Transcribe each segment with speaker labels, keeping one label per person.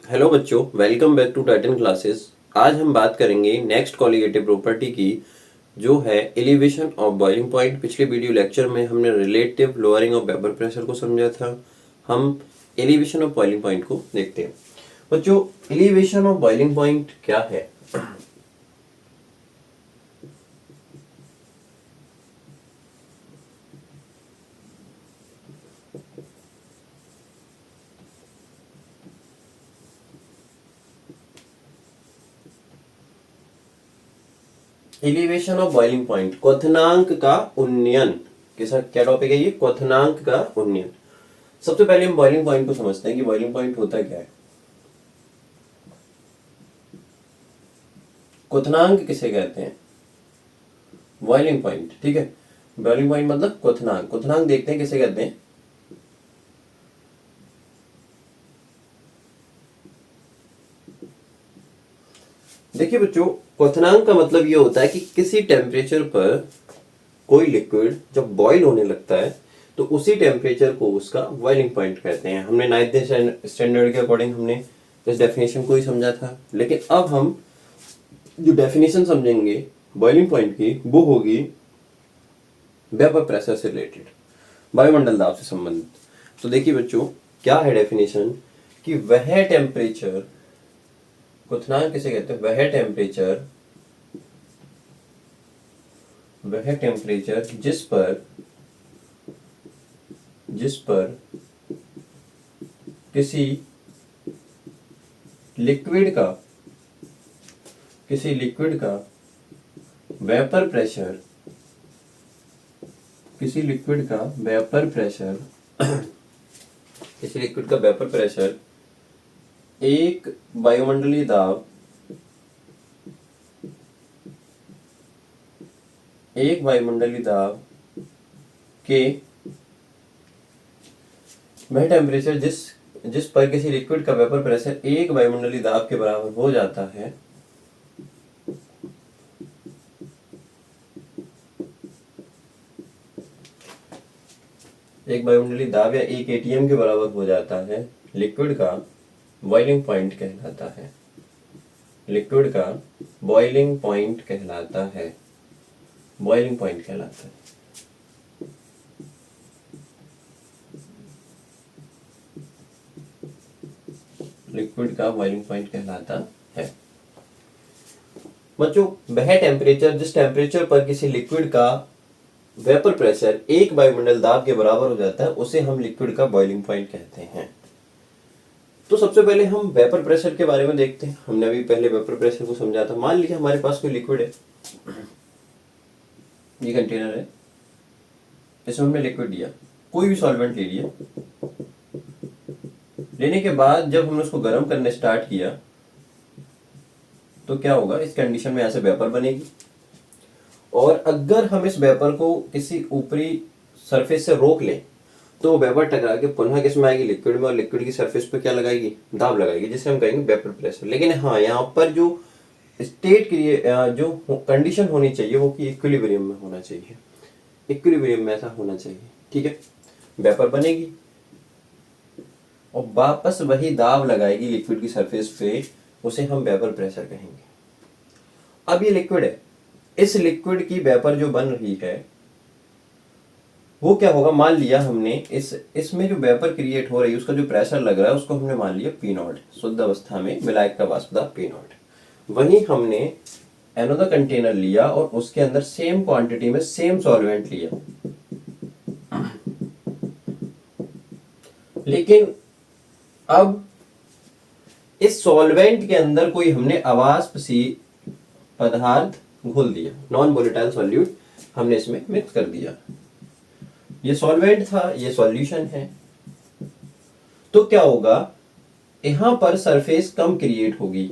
Speaker 1: Hello बच्चों, welcome back to Titan classes. आज हम बात करेंगे नेक्स्ट कॉलिगेटिव प्रॉपर्टी की, जो है एलिवेशन ऑफ बॉइलिंग पॉइंट। पिछले वीडियो लेक्चर में हमने relative lowering of vapour pressure को समझा था। हम एलिवेशन ऑफ बॉइलिंग पॉइंट को देखते हैं। बच्चों, एलिवेशन ऑफ बॉइलिंग पॉइंट क्या है? एलिवेशन ऑफ बॉइलिंग पॉइंट, क्वथनांक का उन्नयन। कैसा क्या टॉपिक है ये? क्वथनांक का उन्नयन। सबसे पहले हम बॉइलिंग पॉइंट को समझते हैं कि बॉइलिंग पॉइंट होता क्या है। क्वथनांक किसे कहते हैं? बॉइलिंग पॉइंट, ठीक है। बॉइलिंग पॉइंट मतलब क्वथनांक। क्वथनांक देखते हैं किसे कहते हैं। देखिए बच्चों, क्वथनांक का मतलब ये होता है कि किसी टेम्परेचर पर कोई लिक्विड जब बॉईल होने लगता है तो उसी टेम्परेचर को उसका बॉइलिंग पॉइंट कहते हैं। हमने 9th स्टैंडर्ड के अकॉर्डिंग हमने इस डेफिनेशन को ही समझा था, लेकिन अब हम जो डेफिनेशन समझेंगे बॉइलिंग पॉइंट की, वो होगी वेपर प्रेशर से रिलेटेड, वायुमंडल दाब से संबंधित। तो देखिए बच्चों, क्या है डेफिनेशन कि क्वथनांक किसे कहते हैं? वह टेम्परेचर जिस पर किसी लिक्विड का वेपर प्रेशर किसी लिक्विड का वेपर प्रेशर एक वायुमंडलीय दाब के वह टेम्परेचर जिस पर किसी लिक्विड का वेपर प्रेशर एक वायुमंडलीय दाब के बराबर हो जाता है, एक वायुमंडलीय दाब या 1 atm के बराबर हो जाता है, लिक्विड का बॉइलिंग पॉइंट कहलाता है। लिक्विड का बॉइलिंग पॉइंट कहलाता है। लिक्विड का बॉइलिंग पॉइंट कहलाता है। बच्चों, वह टेम्परेचर जिस टेम्परेचर पर किसी लिक्विड का वेपर प्रेशर एक वायुमंडल दाब के बराबर हो जाता है, उसे हम लिक्विड का बॉइलिंग पॉइंट कहते हैं। तो सबसे पहले हम वेपर प्रेशर के बारे में देखते हैं। हमने अभी पहले वेपर प्रेशर को समझा था। मान लीजिए हमारे पास कोई लिक्विड है, ये कंटेनर है, इसमें हमने लिक्विड लिया, कोई भी सॉल्वेंट ले लिया। लेने के बाद जब हमने उसको गर्म करने स्टार्ट किया तो क्या होगा? इस कंडीशन में ऐसे वेपर बनेगी, और अगर हम इस वेपर को किसी ऊपरी सरफेस से रोक लें तो वेपर टकरा के पुनः किस में आएगी? लिक्विड में, और लिक्विड की सरफेस पे क्या लगाएगी? दाब लगाएगी, जिसे हम कहेंगे वेपर प्रेशर। लेकिन हाँ, यहाँ पर जो स्टेट के लिए जो कंडीशन होनी चाहिए वो कि इक्विलिब्रियम में होना चाहिए। इक्विलिब्रियम में ऐसा होना चाहिए, ठीक है। वेपर बनेगी और वापस वही दाब लगाएगी लिक्विड की सरफेस पे, उसे हम वेपर प्रेशर कहेंगे। अब ये लिक्विड है, इस लिक्विड की वेपर जो बन रही है वो क्या होगा? मान लिया हमने इसमें जो वेपर क्रिएट हो रही है, उसका जो प्रेशर लग रहा है, उसको हमने मान लिया P0, शुद्ध अवस्था में विलायक का वाष्प दाब P0। वहीं हमने अनदर कंटेनर लिया और उसके अंदर सेम क्वांटिटी में सेम सॉल्वेंट लिया, लेकिन अब इस सॉल्वेंट के अंदर कोई हमने अवाष्पशीय पदार्थ घोल दिया, नॉन वोलेटाइल सॉल्यूट हमने इसमें मिक्स कर दिया। ये सॉल्वेंट था, ये सॉल्यूशन है। तो क्या होगा? यहां पर सरफेस कम क्रिएट होगी,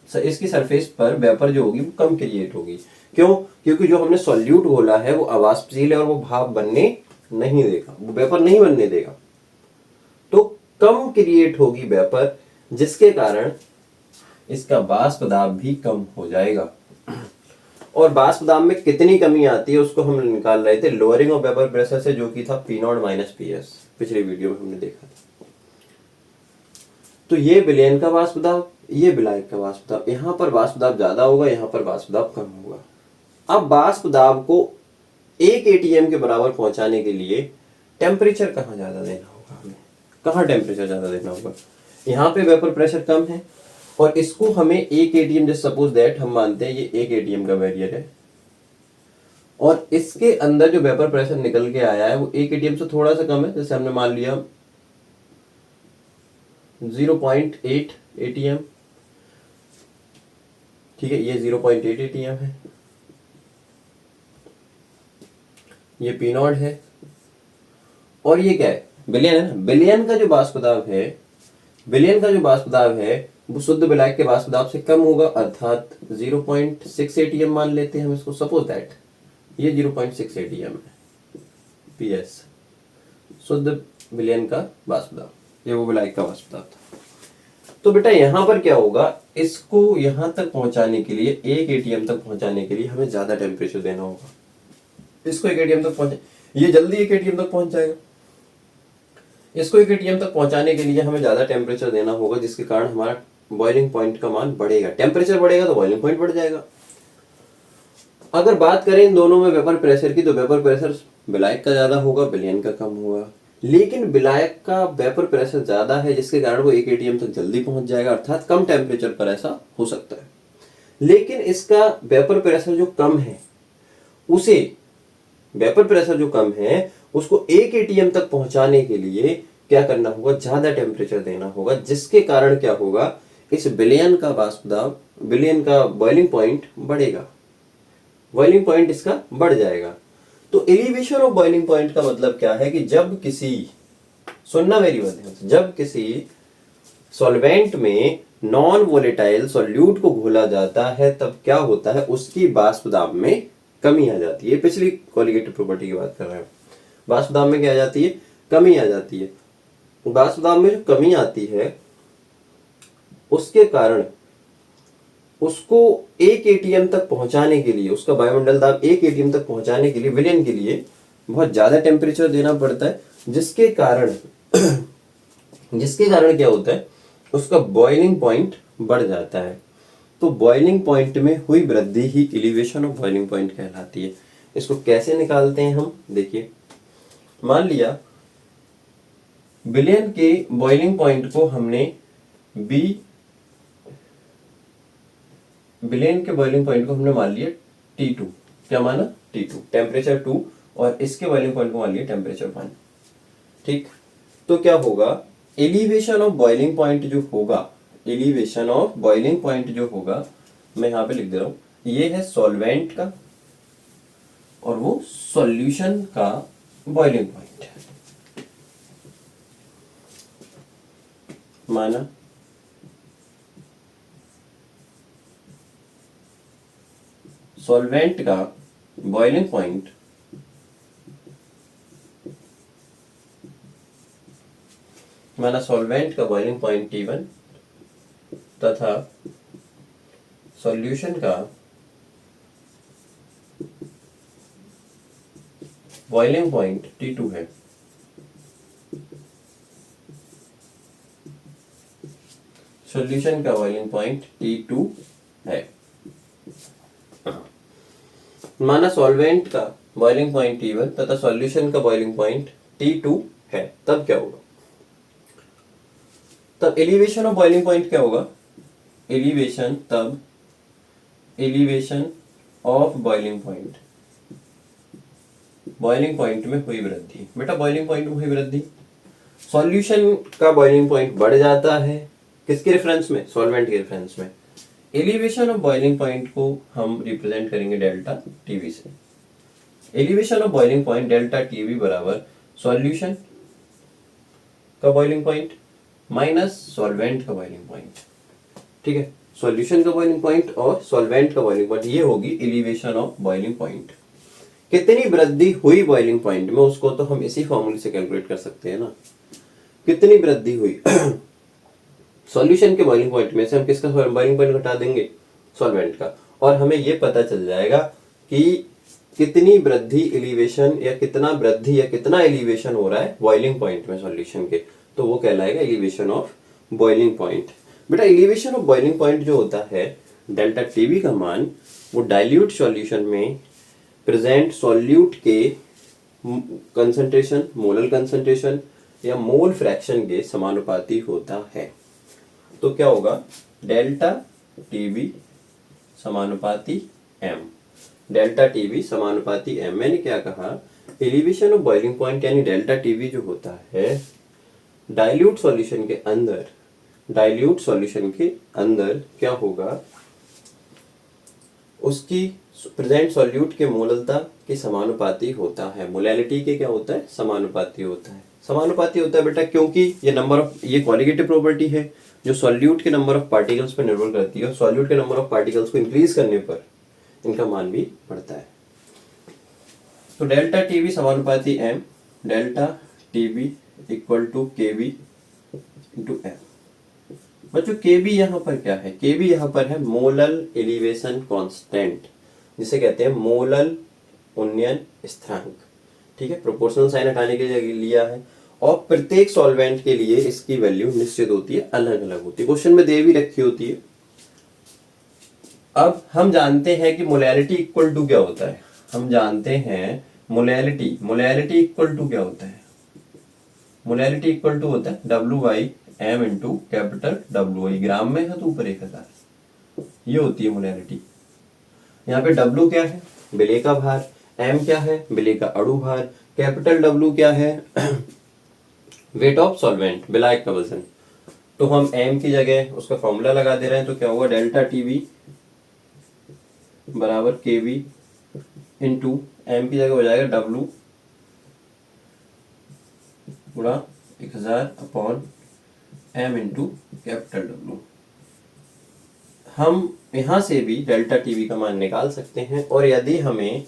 Speaker 1: इसकी सरफेस पर वेपर जो होगी वो कम क्रिएट होगी। क्यों? क्योंकि जो हमने सॉल्यूट घोला है वो अवाष्पशील है और वो भाप बनने नहीं देगा, वो वेपर नहीं बनने देगा। तो कम क्रिएट होगी वेपर, जिसके कारण इसका वाष्प दाब भी कम हो जाएगा। और वाष्प दाब में कितनी कमी आती है उसको हम निकाल रहे थे लोअरिंग ऑफ वेपर प्रेशर से, जो कि था P0 - PS। पिछले वीडियो में हमने देखा था। तो ये विलयन का वाष्प दाब, ये विलायक का वाष्प दाब, यहाँ पर वाष्प दाब ज्यादा होगा, यहाँ पर वाष्प दाब कम होगा। अब वाष्प दाब को 1 एटीएम के बराबर पहुंचाने के लिए टेम्परेचर कहाँ ज्यादा देना होगा, हमें कहाँ टेम्परेचर ज्यादा देना होगा? यहाँ पे वेपर प्रेशर कम है और इसको हमें 1 एटीएम, जैसे सपोज दैट हम मानते हैं ये 1 एटीएम का बैरियर है और इसके अंदर जो वेपर प्रेशर निकल के आया है वो 1 एटीएम से थोड़ा सा कम है, जैसे हमने मान लिया 0.8 एटीएम, ठीक है, ये 0.8 एटीएम है, ये पी नॉट है और ये क्या है, विलयन है ना। विलयन का जो वाष्प दाब है, विलयन का जो वाष्प दाब है वो शुद्ध विलायक के वाष्प दाब से कम होगा, अर्थात 0.6 एटीएम मान लेते हैं हम इसको, सपोज दैट ये 0.6 एटीएम है पीएस शुद्ध विलयन का वाष्प दाब, ये वो विलायक का वाष्प दाब था। तो बेटा यहाँ पर क्या होगा, इसको यहाँ तक पहुंचाने के लिए 1 एटीएम तक पहुंचाने के लिए हमें ज्यादा टेम्परेचर देना होगा। इसको 1 एटीएम तक पहुंचे, ये जल्दी 1 एटीएम तक पहुंच जाएगा। इसको 1 एटीएम तक पहुंचाने के लिए हमें ज्यादा टेम्परेचर देना होगा, जिसके कारण हमारा बॉइलिंग पॉइंट का मान बढ़ेगा। टेम्परेचर बढ़ेगा तो बॉइलिंग पॉइंट बढ़ जाएगा। अगर बात करें इन दोनों में वेपर प्रेशर की, तो वेपर प्रेशर विलायक का ज्यादा होगा, विलयन का कम होगा। लेकिन विलायक का वेपर प्रेशर ज्यादा है, जिसके कारण वो 1 एटीएम तक जल्दी पहुंच जाएगा, अर्थात कम टेम्परेचर पर ऐसा हो सकता है। लेकिन इसका वेपर प्रेशर जो कम है, उसे वेपर प्रेशर जो कम है उसको 1 एटीएम तक पहुंचाने के लिए क्या करना होगा, ज्यादा टेम्परेचर देना होगा, जिसके कारण क्या होगा, इस विलयन का वाष्प दाब, विलयन का बॉइलिंग पॉइंट बढ़ेगा, बॉइलिंग पॉइंट इसका बढ़ जाएगा। तो एलिवेशन ऑफ बॉइलिंग पॉइंट का मतलब क्या है कि जब किसी, सुनना मेरी बात ध्यान से, जब किसी सॉल्वेंट में नॉन वोलेटाइल सॉल्यूट को घोला जाता है तब क्या होता है, उसकी वाष्प दाब में कमी आ जाती है। पिछली कोलिगेटिव प्रॉपर्टी की बात कर रहे हैं। वाष्प दाब में क्या आ जाती है, कमी आ जाती है। वाष्प दाब में जो कमी आती है उसके कारण उसको 1 एटीएम तक पहुंचाने के लिए, उसका वायुमंडल दाब 1 एटीएम तक पहुंचाने के लिए विलयन के लिए बहुत ज्यादा टेम्परेचर देना पड़ता है, जिसके कारण क्या होता है, उसका बॉइलिंग पॉइंट बढ़ जाता है। तो बॉइलिंग पॉइंट में हुई वृद्धि ही एलिवेशन ऑफ बॉइलिंग पॉइंट कहलाती है। इसको कैसे निकालते हैं हम, देखिए, मान लिया विलयन के बॉइलिंग पॉइंट को हमने विलयन के बॉइलिंग पॉइंट को हमने मान लिया T2, क्या माना, T2 टेम्परेचर 2, और इसके बॉइलिंग पॉइंट को मान लिया टेम्परेचर 1। ठीक, तो क्या होगा, एलिवेशन ऑफ बॉइलिंग पॉइंट जो होगा, एलिवेशन ऑफ बॉइलिंग पॉइंट जो होगा, मैं यहां पे लिख दे रहा हूं, ये है सॉल्वेंट का और वो सॉल्यूशन का बॉइलिंग पॉइंट माना। सॉल्वेंट का बॉइलिंग पॉइंट माना, सॉल्वेंट का बॉइलिंग पॉइंट T1 तथा सॉल्यूशन का बॉइलिंग पॉइंट T2 है। सॉल्यूशन का बॉइलिंग पॉइंट T2 है। माना सॉल्वेंट का बॉइलिंग पॉइंट T1 तथा सॉल्यूशन का बॉइलिंग पॉइंट T2 है, तब क्या होगा, तब एलिवेशन ऑफ बॉइलिंग पॉइंट क्या होगा, एलिवेशन, तब elevation of boiling point, boiling point में हुई वृद्धि। बेटा बॉइलिंग पॉइंट में हुई वृद्धि, सॉल्यूशन का बॉइलिंग पॉइंट बढ़ जाता है, किसके रेफरेंस में, सॉल्वेंट के रेफरेंस में। एलिवेशन ऑफ बॉइलिंग पॉइंट को हम रिप्रेजेंट करेंगे डेल्टा टीवी से। Elevation of boiling point delta TV बराबर सॉल्यूशन का बॉइलिंग पॉइंट माइनस सॉल्वेंट का बॉइलिंग पॉइंट। ठीक है, सॉल्यूशन का बॉइलिंग पॉइंट और सॉल्वेंट का बॉइलिंग पॉइंट, ये होगी एलिवेशन ऑफ बॉइलिंग पॉइंट। कितनी वृद्धि हुई बॉइलिंग पॉइंट में, उसको तो हम इसी फॉर्मूले से कैलकुलेट कर सकते हैं ना, कितनी वृद्धि हुई। सॉल्यूशन के बॉइलिंग पॉइंट में से हम किसका बॉइलिंग पॉइंट घटा देंगे, सॉल्वेंट का, और हमें यह पता चल जाएगा कि कितनी वृद्धि एलिवेशन या कितना वृद्धि या कितना एलिवेशन हो रहा है बॉइलिंग पॉइंट में सॉल्यूशन के, तो वो कहलाएगा एलिवेशन ऑफ बॉइलिंग पॉइंट। बेटा एलिवेशन ऑफ बॉइलिंग पॉइंट जो होता है डेल्टा टीवी का मान वो डाइल्यूट सॉल्यूशन में प्रेजेंट सॉल्यूट के कंसंट्रेशन, मोलर कंसंट्रेशन या मोल फ्रैक्शन के समानुपाती होता है। तो क्या होगा, डेल्टा टीवी समानुपाती एम, डेल्टा टीवी समानुपाती एम। मैंने क्या कहा, एलिवेशन ऑफ बॉइलिंग पॉइंट यानी डेल्टा टीवी जो होता है डाइल्यूट सॉल्यूशन के अंदर, डाइल्यूट सॉल्यूशन के अंदर क्या होगा, उसकी प्रेजेंट सॉल्यूट के मोललता के समानुपाती होता है। मोलैलिटी के क्या होता है, समानुपाती होता है। समानुपाती होता है बेटा क्योंकि ये नंबर ऑफ, ये क्वालिटेटिव प्रॉपर्टी है जो सॉल्यूट के नंबर ऑफ पार्टिकल्स पर निर्भर करती है और सॉल्यूट के नंबर ऑफ पार्टिकल्स को इंक्रीज करने पर इनका मान भी बढ़ता है। तो डेल्टा टीवी समानुपाती M, delta TV equal to K B into M. बच्चों के बी यहाँ पर क्या है, के बी यहाँ पर है मोलल एलिवेशन कांस्टेंट, जिसे कहते हैं मोलल उन्नयन स्थिरांक। ठीक है, प्रोपोर्शनल साइन हटाने के लिए लिया है और प्रत्येक सॉल्वेंट के लिए इसकी वैल्यू निश्चित होती है, अलग अलग होती है, क्वेश्चन में दे भी रखी होती है। अब हम जानते हैं कि मोलैलिटी इक्वल टू क्या होता है, हम जानते हैं मोलैलिटी, मोलैलिटी इक्वल टू क्या होता है, मोलैलिटी इक्वल टू होता है W/M इंटू कैपिटल W। ग्राम में है तो ऊपर 1000, ये होती है मोलैलिटी। यहाँ पे W क्या है, विलेय का भार, M क्या है, विलेय का अणु भार, कैपिटल W क्या है, वेट ऑफ सॉल्वेंट, विलायक का वजन। तो हम M की जगह उसका फॉर्मूला लगा दे रहे हैं, तो क्या होगा, डेल्टा टीवी बराबर केवी इंटू M की जगह हो जाएगा W गुणा 1000 upon M into capital W। हम यहां से भी डेल्टा टीवी का मान निकाल सकते हैं और यदि हमें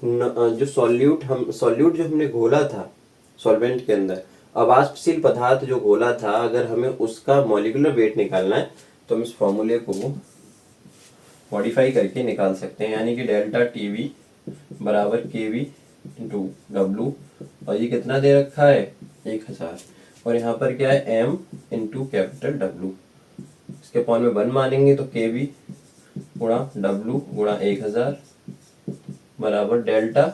Speaker 1: जो सॉल्यूट जो हमने घोला था सॉल्वेंट के अंदर, अवाष्पशील पदार्थ जो घोला था, अगर हमें उसका मॉलिक्यूलर वेट निकालना है तो हम इस फॉर्मूले को मॉडिफाई करके निकाल सकते हैं, यानी कि डेल्टा टीवी बराबर केवी इंटू डब्लू, और ये कितना दे रखा है 1000, और यहाँ पर क्या है m इंटू कैपिटल W। इसके अपॉन में 1 मानेंगे तो केवी गुणा W गुणा 1000 बराबर डेल्टा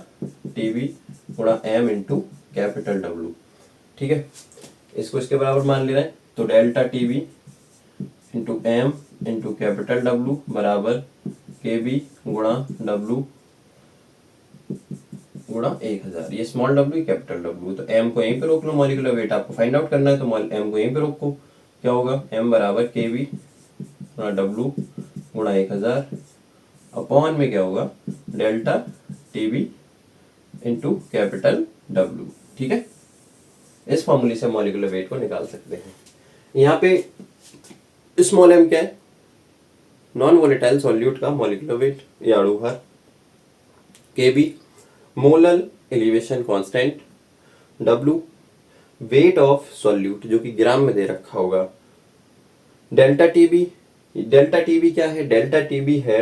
Speaker 1: टीवी गुणा m इंटू कैपिटल W। ठीक है, इसको इसके बराबर मान ले रहे हैं, तो delta TV into m into capital W बराबर केवी गुणा W गुणा 1000। ये स्मॉल w कैपिटल W, तो m को यहीं पे रोक लो, मॉलिक्यूलर वेट आपको फाइंड आउट करना है तो m को यहीं पे रोको। क्या होगा, m बराबर केवी गुणा W गुणा 1000 अपॉन में क्या होगा delta TV into capital W। ठीक है, इस फॉर्मूले से मॉलिक्यूलर वेट को निकाल सकते हैं। यहाँ पे स्मॉल m क्या है, नॉन वोलेटाइल सॉल्यूट का मॉलिक्यूलर वेट या अणु भार, Kb molal elevation constant, W weight of solute जो कि ग्राम में दे रखा होगा, डेल्टा टीबी, डेल्टा टीबी क्या है, डेल्टा टीबी है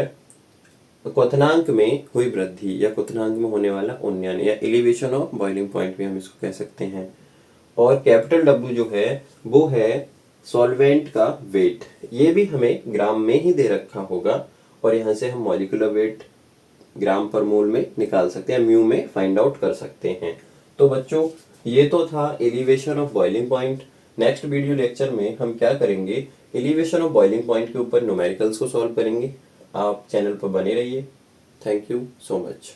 Speaker 1: क्वथनांक में हुई वृद्धि या क्वथनांक में होने वाला उन्नयन या एलिवेशन ऑफ बॉइलिंग पॉइंट भी हम इसको कह सकते हैं, और कैपिटल W जो है वो है सॉल्वेंट का वेट, ये भी हमें ग्राम में ही दे रखा होगा और यहाँ से हम मॉलिक्यूलर वेट ग्राम पर मोल में निकाल सकते हैं, म्यू में फाइंड आउट कर सकते हैं। तो बच्चों ये तो था elevation of boiling point. Next video lecture में हम क्या करेंगे, एलिवेशन ऑफ बॉइलिंग पॉइंट के ऊपर न्यूमेरिकल्स को सॉल्व करेंगे। आप चैनल पर बने रहिए। Thank you so much.